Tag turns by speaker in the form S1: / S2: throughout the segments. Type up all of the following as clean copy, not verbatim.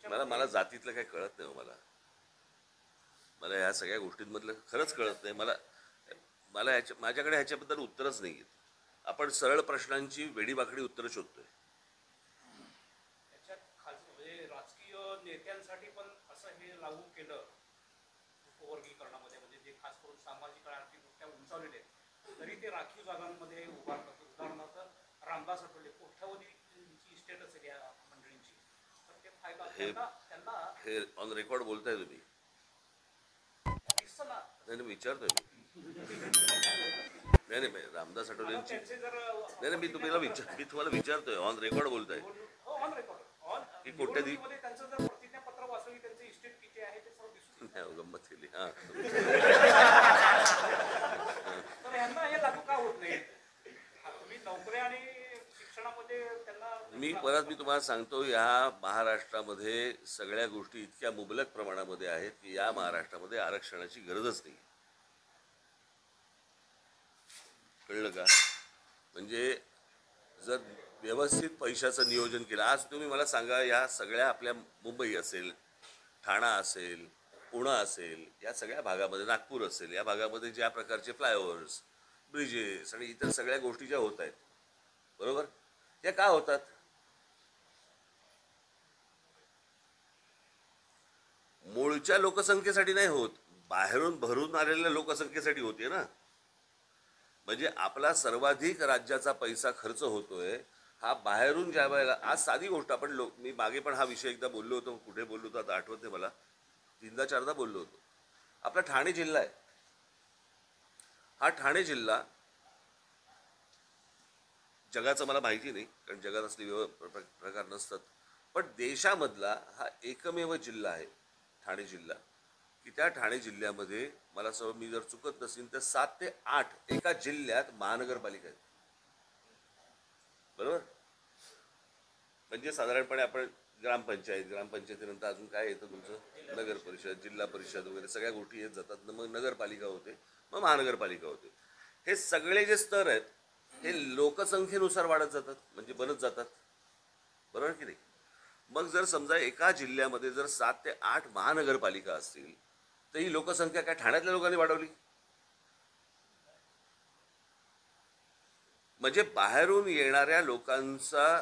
S1: मला जातीतलं काही कळत नाही हो मला ह्या सगळ्या गोष्टींमधलं खरंच कळत नाही मला. माझ्याकडे ह्याच्याबद्दल उत्तरच नाही आहेत. आपण सरळ प्रश्नांची वेडीवाकडी उत्तरं शोधतोय.
S2: म्हणजे राजकीय नेत्यांसाठी पण असं हे लागू केलं उपवर्गीकरणामध्ये, म्हणजे जे खास करून सामाजिक आणि आर्थिकदृष्ट्या उंचावलेले आहेत तरी ते राखीव जागांमध्ये उभारतात. उदाहरणार्थ रामदास आठवले कोट्यावधीची इस्टेट असेल या मंडळींची, तर ते फायदा त्यांना
S1: हे ऑन रेकॉर्ड बोलताय तुम्ही?
S2: दिसतं ना.
S1: नाही विचारतोय मी. नाही रामदास आठवलेंची नाही मी तुम्हाला विचारतोय. ऑन रेकॉर्ड बोलताय
S2: ऑन रेकॉर्ड
S1: की कोट्याधी
S2: त्यांचं जर प्रतिज्ञापत्र वाचलं त्यांचं इस्टेट किती आहे ते सर्व दिसून
S1: नाही. गंमत केली. हां
S2: तर यांना हे लागू का होत नाही? तुम्ही नोकऱ्या आणि शिक्षणामध्ये त्यांना
S1: मी तुम्हाला सांगतो, या महाराष्ट्रामध्ये सगळ्या गोष्टी इतक्या मुबलक प्रमाणामध्ये आहेत की या महाराष्ट्रामध्ये आरक्षणाची गरजच नाही. कळलं का? म्हणजे जर व्यवस्थित पैशाचं नियोजन केलं, आज तुम्ही मला सांगा, या सगळ्या आपल्या मुंबई असेल, ठाणा असेल, पुणे असेल, या सगळ्या भागामध्ये, नागपूर असेल, या भागामध्ये ज्या प्रकारचे फ्लायओव्हर्स, ब्रिजेस आणि इतर सगळ्या गोष्टी ज्या होत आहेत, बरोबर, त्या का होतात? मूळच्या लोकसंख्येसाठी नाही होत, बाहेरून भरून आलेल्या लोकसंख्येसाठी होते ना. म्हणजे आपला सर्वाधिक राज्याचा पैसा खर्च होतोय हा बाहेरून ज्या वेळेला. आज साधी गोष्ट, आपण मी मागे पण हा विषय एकदा बोललो होतो, कुठे बोललो होतो आता आठवत नाही मला, 3दा-4दा बोललो होतो. आपला ठाणे जिल्हा आहे. हा ठाणे जिल्हा जगाचं मला माहिती नाही, कारण जगात असले प्रकार नसतात, पण देशामधला हा एकमेव जिल्हा आहे ठाणे जिल्हा, की त्या ठाणे जिल्ह्यामध्ये मला मी जर चुकत नसेल तर 7 ते 8 एका जिल्ह्यात महानगरपालिका आहेत. बरोबर? म्हणजे साधारणपणे आपण ग्रामपंचायतीनंतर अजून काय येतं तुमचं? नगर परिषद, जिल्हा परिषद वगैरे सगळ्या गोष्टी येत जातात. मग नगरपालिका होते, मग महानगरपालिका होते. हे सगळे जे स्तर आहेत हे लोकसंख्येनुसार वाढत जातात, म्हणजे बनत जातात. बरोबर की नाही? मग जर समजा एका जिल्ह्यामध्ये जर 7 ते 8 महानगरपालिका असतील तर ही लोकसंख्या काय ठाण्यातल्या लोकांनी वाढवली? म्हणजे बाहेरून येणाऱ्या लोकांचा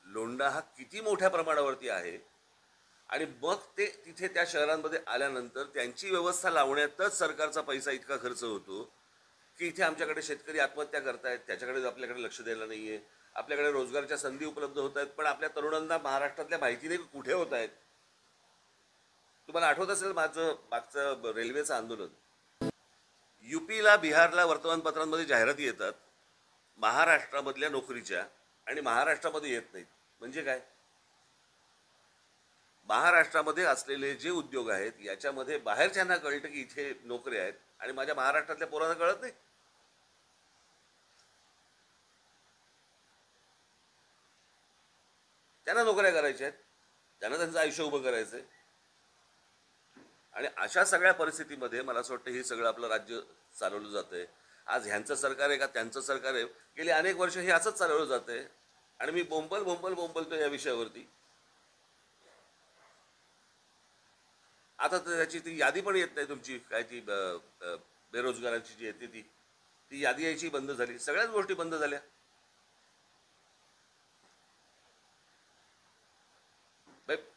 S1: लोंढा हा किती मोठ्या प्रमाणावरती आहे. आणि मग ते तिथे त्या शहरांमध्ये आल्यानंतर त्यांची व्यवस्था लावण्यातच सरकारचा पैसा इतका खर्च होतो की इथे आमच्याकडे शेतकरी आत्महत्या करतायत, त्याच्याकडे आपल्याकडे लक्ष द्यायला नाहीये. आपल्याकडे रोजगारच्या संधी उपलब्ध होत आहेत, पण आपल्या तरुणांना महाराष्ट्रातल्या माहिती नाही कुठे होत आहेत. तुम्हाला आठवत असेल माझं मागचं रेल्वेचं आंदोलन, युपीला, बिहारला वर्तमानपत्रांमध्ये जाहिराती येतात महाराष्ट्रामधल्या नोकरीच्या, आणि महाराष्ट्रामध्ये येत नाहीत. म्हणजे काय? महाराष्ट्रामध्ये असलेले जे उद्योग आहेत याच्यामध्ये बाहेरच्यांना कळतं की इथे नोकरी आहेत, आणि माझ्या महाराष्ट्रातल्या पोरांना कळत नाही. त्यांना नोकऱ्या करायच्या आहेत, त्यांना त्यांचं आयुष्य उभं करायचंय. आणि अशा सगळ्या परिस्थितीमध्ये मला असं वाटतं हे सगळं आपलं राज्य चालवलं जातंय. आज ह्यांचं सरकार आहे का त्यांचं सरकार आहे, गेली अनेक वर्ष हे असंच चालवलं जातंय. आणि मी बोंबलतो या विषयावरती. आता तर त्याची ती यादी पण येत नाही तुमची, काय ती बेरोजगारांची जी येते ती यादी यायची बंद झाली, सगळ्याच गोष्टी बंद झाल्या.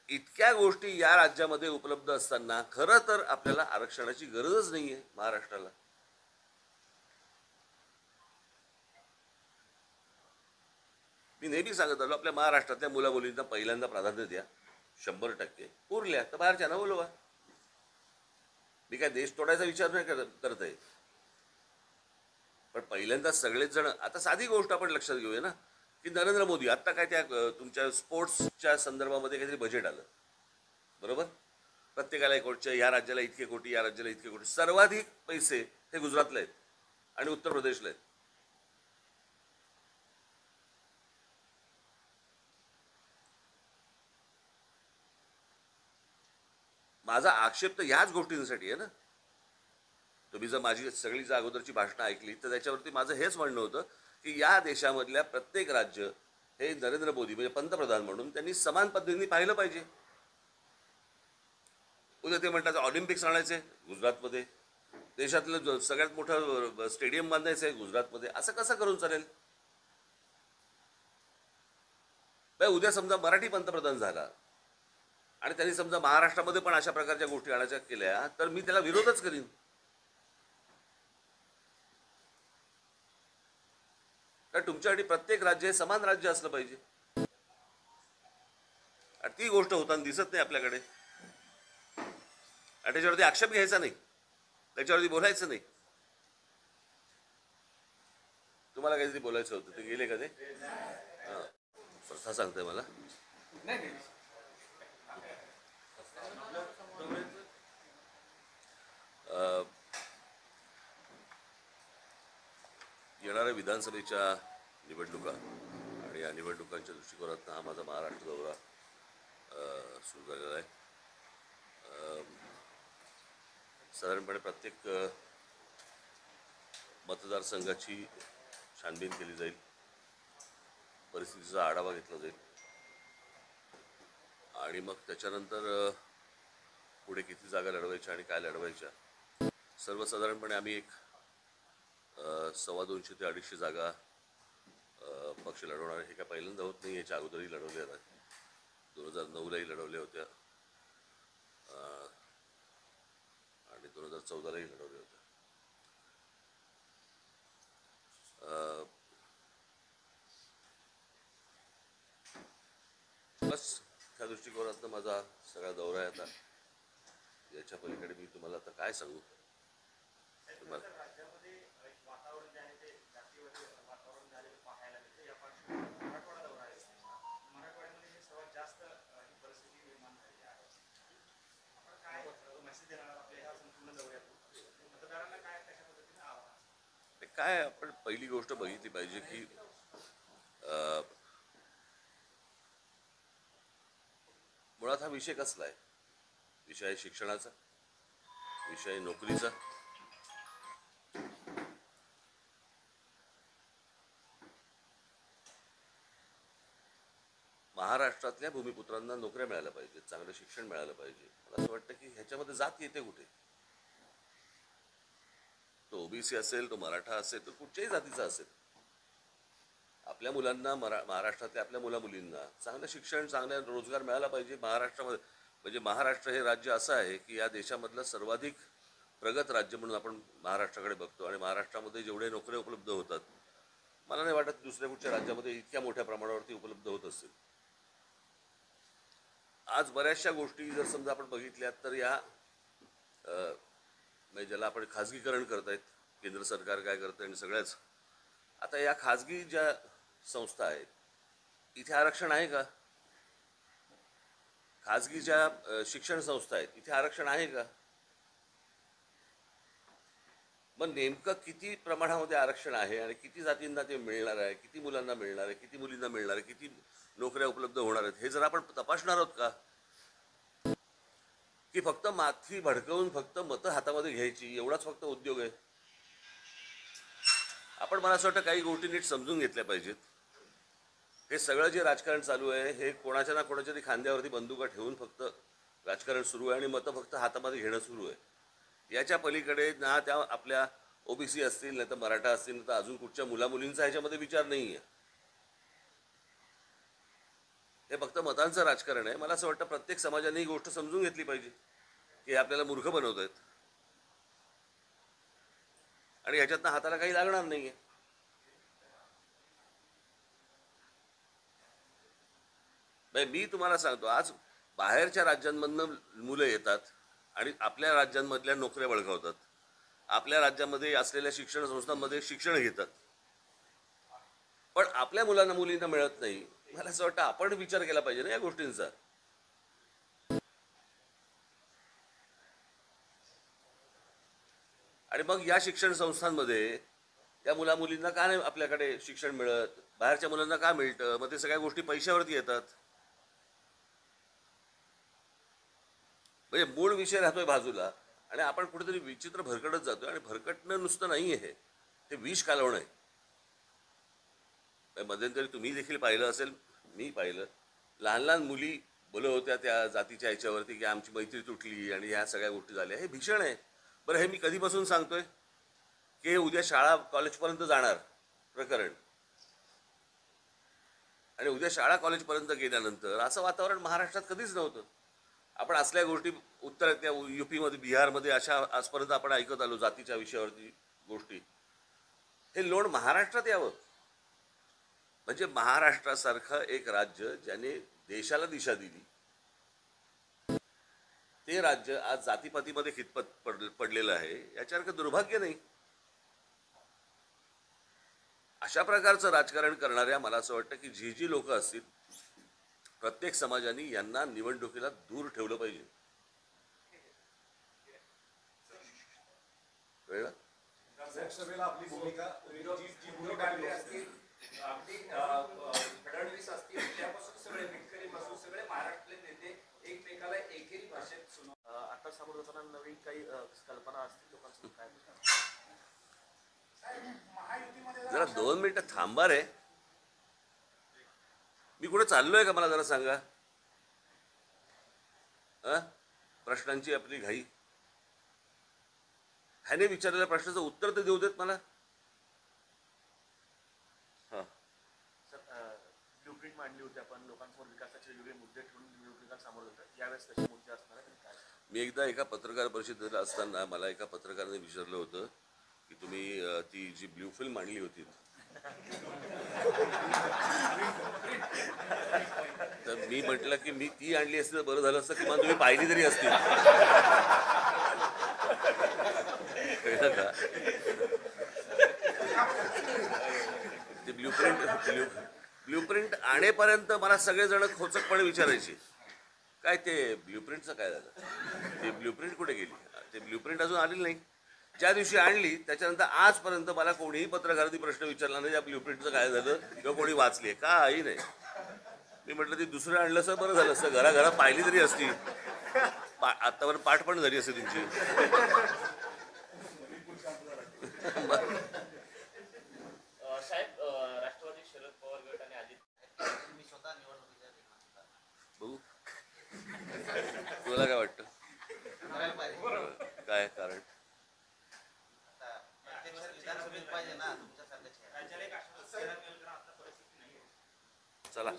S1: इतक्या गोष्टी या राज्यामध्ये उपलब्ध असताना खरं तर आपल्याला आरक्षणाची गरजच नाहीये महाराष्ट्राला. मी नेहमी सांगत आलो, आपल्या महाराष्ट्रातल्या मुला मुलींना पहिल्यांदा प्राधान्य द्या, 100%. उरल्या तर बाहेरच्या ना बोलवा. मी काय देश तोडायचा विचार नाही करत आहे, पण पहिल्यांदा सगळेच जण. आता साधी गोष्ट आपण लक्षात घेऊया ना, की नरेंद्र मोदी आत्ता काय त्या तुमच्या स्पोर्ट्सच्या संदर्भामध्ये काहीतरी बजेट आलं, बरोबर, प्रत्येकाला 1 कोटी, या राज्याला इतके कोटी, या राज्याला इतके कोटी. सर्वाधिक पैसे हे गुजरातला आहेत आणि उत्तर प्रदेशला आहेत. माझा आक्षेप तर ह्याच गोष्टींसाठी आहे ना. तुम्ही जर माझी सगळी जर अगोदरची भाषणं ऐकली तर त्याच्यावरती माझं हेच म्हणणं होतं की या देशामधल्या प्रत्येक राज्य हे नरेंद्र मोदी म्हणजे पंतप्रधान म्हणून त्यांनी समान पद्धतीने पाहिलं पाहिजे. उद्या ते म्हणतात ऑलिम्पिक्स आणायचे गुजरातमध्ये, देशातलं सगळ्यात मोठं स्टेडियम बांधायचं आहे गुजरातमध्ये. असं कसं करून चालेल? उद्या समजा मराठी पंतप्रधान झाला आणि त्यांनी समजा महाराष्ट्रामध्ये पण अशा प्रकारच्या गोष्टी आणायच्या केल्या, तर मी त्याला विरोधच करीन. कारण तुमच्यासाठी प्रत्येक राज्य हे समान राज्य असलं पाहिजे, आणि ती गोष्ट होताना दिसत नाही आपल्याकडे. आणि त्याच्यावरती आक्षेप घ्यायचा नाही, त्याच्यावरती बोलायचं नाही. तुम्हाला काहीतरी बोलायचं होतं, ते गेले का ते? हां, प्रथा सांगते मला. अं, येणाऱ्या विधानसभेच्या निवडणुका आणि या निवडणुकांच्या दृष्टिकोनातून हा माझा महाराष्ट्र दौरा सुरू झालेला आहे. साधारणपणे प्रत्येक मतदारसंघाची छानबीन केली जाईल, परिस्थितीचा आढावा घेतला जाईल, आणि मग त्याच्यानंतर पुढे किती जागा लढवायच्या आणि काय लढवायच्या. सर्वसाधारणपणे आम्ही एक 250 ते 250 जागा पक्ष लढवणार. हे काय पहिल्यांदा होत नाही, याच्या अगोदरही लढवले आहेत. 2009लाही लढवल्या होत्या आणि 2014लाही लढवल्या होत्या. बस त्या दृष्टिकोनातनं माझा सगळा दौरा आहे. आता याच्या पलीकडे मी तुम्हाला आता काय सांगू. तुम्हाला काय, आपण पहिली गोष्ट बघितली पाहिजे की मुळात हा विषय कसला आहे. विषय आहे शिक्षणाचा, विषय आहे नोकरीचा, महाराष्ट्रातल्या भूमिपुत्रांना नोकऱ्या मिळाल्या पाहिजेत, चांगलं शिक्षण मिळालं पाहिजे. मला असं वाटतं की ह्याच्यामध्ये जात येते कुठे. तो ओबीसी असेल, तो मराठा असेल, तो कुठच्याही जातीचा असेल, आपल्या मुलांना महाराष्ट्रातल्या आपल्या मुलामुलींना चांगलं शिक्षण, चांगला रोजगार मिळाला पाहिजे महाराष्ट्रामध्ये. म्हणजे महाराष्ट्र हे राज्य असं आहे की या देशामधलं सर्वाधिक प्रगत राज्य म्हणून आपण महाराष्ट्राकडे बघतो, आणि महाराष्ट्रामध्ये जेवढे नोकऱ्या उपलब्ध होतात, मला नाही वाटत दुसऱ्या कुठच्या राज्यामध्ये इतक्या मोठ्या प्रमाणावरती उपलब्ध होत असतील. आज बऱ्याचशा गोष्टी जर समजा आपण बघितल्यात तर या म्हणजे ज्याला आपण खाजगीकरण करतायत, केंद्र सरकार काय करतं आणि सगळ्याच, आता या खाजगी ज्या संस्था आहेत इथे आरक्षण आहे का? खाजगी ज्या शिक्षण संस्था आहेत इथे आरक्षण आहे का? मग नेमकं किती प्रमाणामध्ये आरक्षण आहे आणि किती जातींना ते मिळणार आहे, किती मुलांना मिळणार आहे, किती मुलींना मिळणार आहे, किती नोकऱ्या उपलब्ध होणार आहेत, हे जर आपण तपासणार आहोत का? की फक्त माथी भडकवून फक्त मतं हातामध्ये घ्यायची एवढाच फक्त उद्योग आहे? आपण, मला असं वाटतं, काही गोष्टी नीट समजून घेतल्या पाहिजेत. हे सगळं जे राजकारण चालू आहे हे कोणाच्या ना कोणाच्या तरी खांद्यावरती बंदुका ठेवून फक्त राजकारण सुरू आहे आणि मतं फक्त हातामध्ये घेणं सुरू आहे. याच्या पलीकडे ना त्या आपल्या ओबीसी असतील, नाही तर मराठा असतील, नाही तर अजून कुठच्या मुलामुलींचा ह्याच्यामध्ये विचार नाही आहे. हे फक्त मतांचं राजकारण आहे. मला असं वाटतं प्रत्येक समाजाने ही गोष्ट समजून घेतली पाहिजे की हे आपल्याला मूर्ख बनवत आहेत आणि ह्याच्यातनं हाताला काही लागणार नाहीये. मी तुम्हाला सांगतो, आज बाहेरच्या राज्यांमधनं मुलं येतात आणि आपल्या राज्यांमधल्या नोकऱ्या बळकावतात, आपल्या राज्यामध्ये असलेल्या शिक्षण संस्थांमध्ये शिक्षण घेतात, पण आपल्या मुलांना मुलींना मिळत नाही. मला असं वाटतं आपण विचार केला पाहिजे ना या गोष्टींचा. आणि मग या शिक्षण संस्थांमध्ये त्या मुलामुलींना का नाही आपल्याकडे शिक्षण मिळत, बाहेरच्या मुलांना का मिळतं? मग ते सगळ्या गोष्टी पैशावरती येतात. म्हणजे मूळ विषय राहतोय बाजूला आणि आपण कुठेतरी विचित्र भरकटत जातोय. आणि भरकटणं नुसतं नाही आहे, ते विष कालवणं आहे. मध्यंतरी तुम्ही देखील पाहिलं असेल, मी पाहिलं, लहान लहान मुली बोलत होत्या त्या जातीच्या ह्याच्यावरती की आमची मैत्री तुटली आणि ह्या सगळ्या गोष्टी झाल्या. हे भीषण आहे. बरं, हे मी कधीपासून सांगतोय की हे उद्या शाळा कॉलेजपर्यंत जाणार प्रकरण, आणि उद्या शाळा कॉलेजपर्यंत गेल्यानंतर असं वातावरण महाराष्ट्रात कधीच नव्हतं. आपण असल्या गोष्टी उत्तर त्या युपीमध्ये, बिहारमध्ये अशा आजपर्यंत आपण ऐकत आलो जातीच्या विषयावरती गोष्टी. हे लोण महाराष्ट्रात यावं, म्हणजे महाराष्ट्रासारखं एक राज्य ज्याने देशाला दिशा दिली, ते राज्य आज जातीपातीमध्ये खितपत पडलेलं आहे. याच्यासारखं दुर्भाग्य नाही. अशा प्रकारचं राजकारण करणाऱ्या, मला असं वाटतं की जी लोक असतील, प्रत्येक समाजाने यांना निवडणुकीला दूर ठेवलं पाहिजे. कळलं?
S3: लोकसभेला आपली भूमिका जी भूमिका
S4: असतील, अगदी फडणवीस असतील, त्यापासून सगळे विटकरीपासून सगळे महाराष्ट्रातले नेते एकमेकाला एकेरी भाषेत
S5: आता समोर जाताना नवीन काही कल्पना असतील लोकांसमोर काय
S1: जरा 2 मिनिटं थांबा रे. मी कुठे चाललोय का मला जरा सांगा. प्रश्नांची आपली घाई. ह्याने विचारलेल्या प्रश्नाचं उत्तर तर देऊ देत मला. हा,
S5: सर ब्ल्यूप्रिंट मांडली होती आपण लोकांसमोर, विकासाचे वेगवेगळे मुद्दे ठेवून निवडणुकीला सामोरं जातात. यावेळेस कसे मुद्दे असणार आणि काय?
S1: मी एकदा एका पत्रकार परिषदेला असताना मला एका पत्रकाराने विचारलं होतं की तुम्ही ती जी ब्ल्यू फिल्म आणली होती, तर मी म्हटलं की मी ती आणली असती तर बरं झालं असतं, किंवा तुम्ही पाहिली तरी असती. कळलं का? ते ब्ल्यूप्रिंट आणेपर्यंत मला सगळेजण खोचकपणे विचारायचे काय ते ब्ल्यूप्रिंटचं काय झालं, ते ब्ल्यूप्रिंट कुठे गेली. ते ब्ल्यूप्रिंट अजून आलेली नाही. ज्या दिवशी आणली त्याच्यानंतर आजपर्यंत मला कोणीही पत्रकारांनी प्रश्न विचारला नाही या ब्ल्यूप्रिंटचं काय झालं किंवा कोणी वाचली काही नाही. मी म्हटलं ते दुसरं आणलं असं बरं झालं असतं, घराघरा पाहिली तरी असती, आतापर्यंत पाठ पण झाली असते तुमची.
S5: साहेब, राष्ट्रवादी शरद पवार गट आणि अजित मी स्वतः निवडणुकीच्या
S1: बघू तुला काय वाटतं, काय कारण? चला,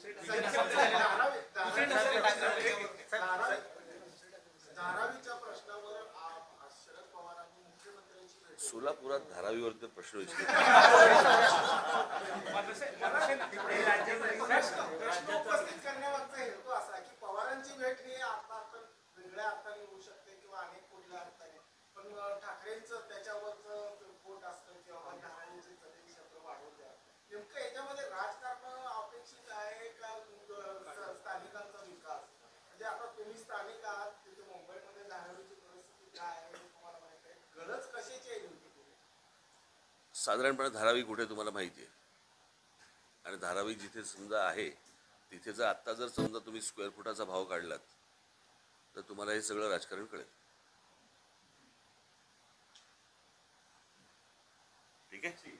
S1: सोलापुरात धारावीवरती प्रश्न विचारले.
S3: प्रश्न उपस्थित करण्यामागचा हेतू असा की पवारांची भेट ही वेगळ्या अर्थाने होऊ शकते किंवा अनेक कुठल्या अर्थाने, पण ठाकरेंचं त्याच्यावरचं पोट असतं किंवा धारावीचे क्षेत्र वाढवून द्या. नेमकं याच्यामध्ये राजकारण अपेक्षित आहे का स्थानिकांचा विकास? म्हणजे आता तुम्ही स्थानिक आहात, तिथे मुंबईमध्ये धारावीची परिस्थिती काय आहे तुम्हाला माहिती आहे, गरज कशाची आहे नेमकी?
S1: साधारणपणे धारावी कुठे तुम्हाला माहिती आहे, आणि धारावी जिथे समजा आहे तिथे जर आत्ता जर समजा तुम्ही स्क्वेअर फुटाचा भाव काढलात तर तुम्हाला हे सगळं राजकारण कळेल. ठीक आहे.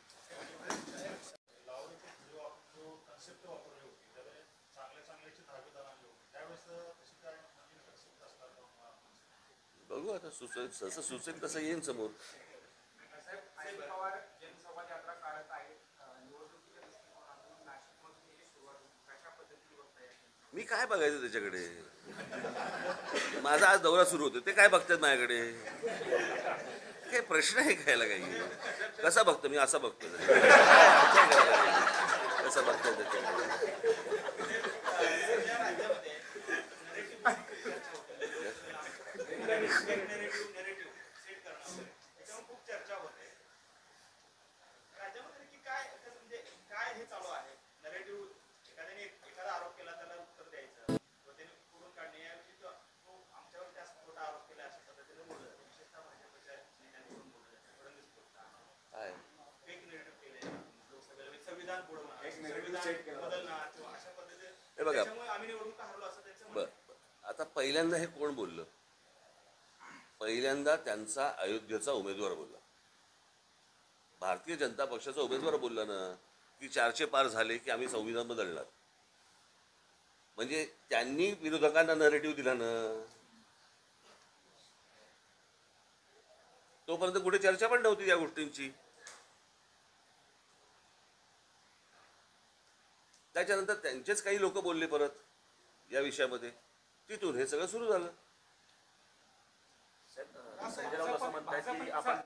S1: बघू आता सुचेल जसं सुचेल तसं येईन समोर. मी काय बघायचं त्याच्याकडे, माझा आज दौरा सुरू होतो, ते काय बघतात माझ्याकडे, काही प्रश्न आहे खायला काही. कसा बघतो मी, असा बघतो कसं बघतो त्याच्याकडे. हे बघा, आता पहिल्यांदा हे कोण बोललं, पहिल्यांदा त्यांचा अयोध्येचा उमेदवार बोलला, भारतीय जनता पक्षाचा उमेदवार बोलला ना की 400 पार झाले की आम्ही संविधान बदलणार. म्हणजे त्यांनी विरोधकांना नरेटिव्ह दिला ना, तोपर्यंत कुठे चर्चा पण नव्हती या गोष्टींची. त्याच्यानंतर त्यांचेच काही लोक बोलले परत या विषयामध्ये, तिथून हे सगळं सुरू झालं.
S5: साहेब, संजय राऊत असं म्हणतायत की आपण